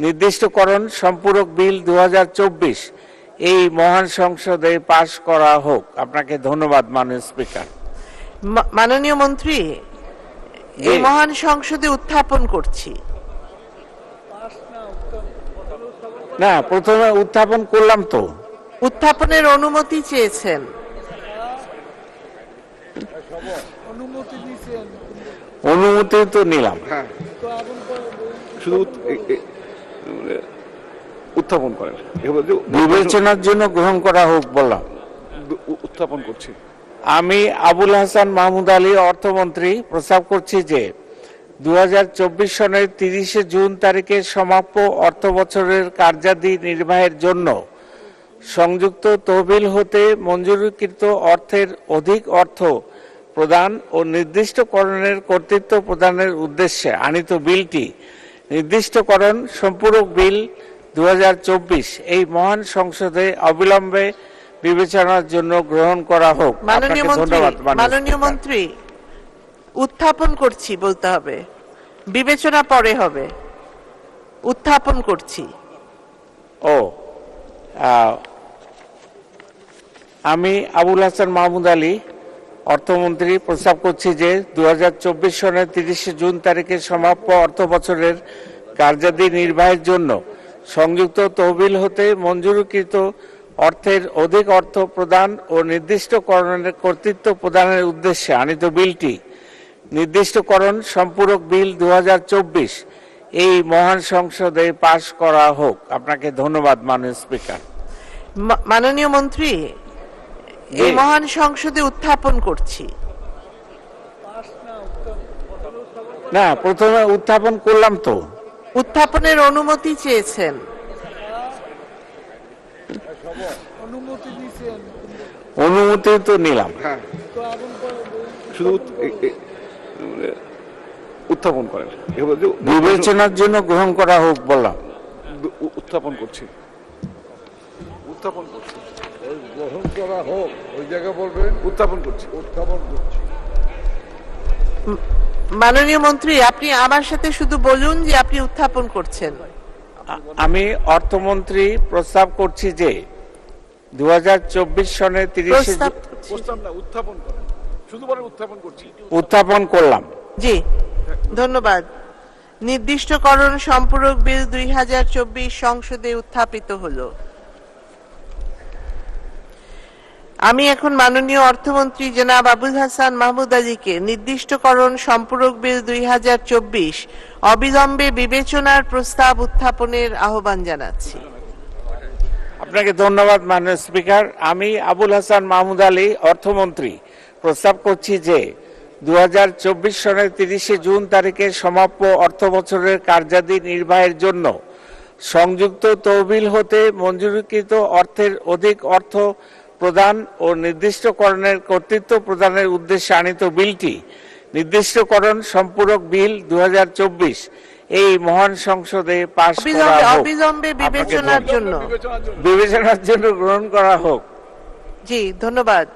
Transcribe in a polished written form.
নির্দিষ্টকরণ সম্পূরক বিল 2024 এই মহান সংসদে পাশ করা হোক। আপনাকে ধন্যবাদ মাননীয় স্পিকার। মাননীয় মন্ত্রী, এই মহান সংসদে উত্থাপন করছি। না, প্রথমে উত্থাপন করলাম তো। উত্থাপনের অনুমতি চেয়েছেন। অনুমতি তো নিলাম, শুধু উত্থাপন করেন, বিবেচনার জন্য গ্রহণ করা হোক বললাম। উত্থাপন করছি। আমি আবুল হাসান মাহমুদ আলী অর্থমন্ত্রী প্রস্তাব করছি যে 2024 সনের 30 জুন তারিখে সমাপ্য অর্থ বছরের কার্যাদি নির্বাহের জন্য সংযুক্ত তহবিল হতে মঞ্জুরিকৃত অর্থের অধিক অর্থ প্রদান ও নির্দিষ্টকরণের কর্তৃত্ব প্রদানের উদ্দেশ্যে আনিত বিলটি নির্দিষ্টকরণ সম্পূরক বিল 2024 এই মহান সংসদে অবিলম্বে বিবেচনার জন্য গ্রহণ করা হোক। মাননীয় মন্ত্রী, উত্থাপন করছি বলতে হবে, বিবেচনা পরে হবে। উত্থাপন করছি। আমি আবুল হাসান মাহমুদ আলী অর্থমন্ত্রী প্রস্তাব করছি যে 2024 সনের 30 জুন তারিখে সমাপ্য অর্থ বছরের কার্যাদি নির্বাহের জন্য সংযুক্ত তহবিল হতে মঞ্জুরকৃত অর্থের অধিক অর্থ প্রদান ও নির্দিষ্টকরণের কর্তৃত্ব প্রদানের উদ্দেশ্যে আনিত বিলটি নির্দিষ্টকরণ সম্পূরক বিল 2024 এই মহান সংসদে পাশ করা হোক। আপনাকে ধন্যবাদ মাননীয় স্পিকার। মাননীয় মন্ত্রী, এই মহান সংসদে উত্থাপন করছি। না, প্রথমে উত্থাপন করলাম তো। উত্থাপনের অনুমতি চেয়েছেন। অনুমতি তো নিলাম, শুধু উত্থাপন করেন, বিবেচনার জন্য গ্রহণ করা হোক বললাম। উত্থাপন করছি। উত্থাপন করছি। গ্রহণ করা হোক, ওই জায়গায় বলবেন উত্থাপন করছি। উত্থাপন করছি। মাননীয় মন্ত্রী, আপনি আমার সাথে শুধু বলুন যে আপনি উত্থাপন করছেন। আমি অর্থমন্ত্রী প্রস্তাব করছি যে 2024 সনের 30 উত্থাপন করেন, শুধু বলেন উত্থাপন করছি। উত্থাপন করলাম। জি, ধন্যবাদ। নির্দিষ্টকরণ সম্পূরক বিল 2024 সংসদে উত্থাপিত হলো। আমি এখন মাননীয় অর্থমন্ত্রী জনাব আবুল হাসান মাহমুদ আলীকে নির্দিষ্টকরণ সম্পূরক বিল 2024 অবিলম্বে বিবেচনার প্রস্তাব উত্থাপনের আহ্বান জানাচ্ছি। আপনাকে ধন্যবাদ মাননীয় স্পিকার। আমি আবুল হাসান মাহমুদ আলী অর্থমন্ত্রী প্রস্তাব করছি যে 2024 সনের 30 জুন তারিখে সমাপ্য অর্থ বছরের কার্যাদি নির্বাহের জন্য সংযুক্ত তহবিল হতে মঞ্জুরিকৃত অর্থের অধিক অর্থ প্রদান ও নির্দিষ্টকরণের কর্তৃত্ব প্রদানের উদ্দেশ্যে আনিত বিলটি নির্দিষ্টকরণ সম্পূরক বিল 2024 এই মহান সংসদে পাশ করা হোক। অবিলম্বে বিবেচনার জন্য গ্রহণ করা হোক। জি, ধন্যবাদ।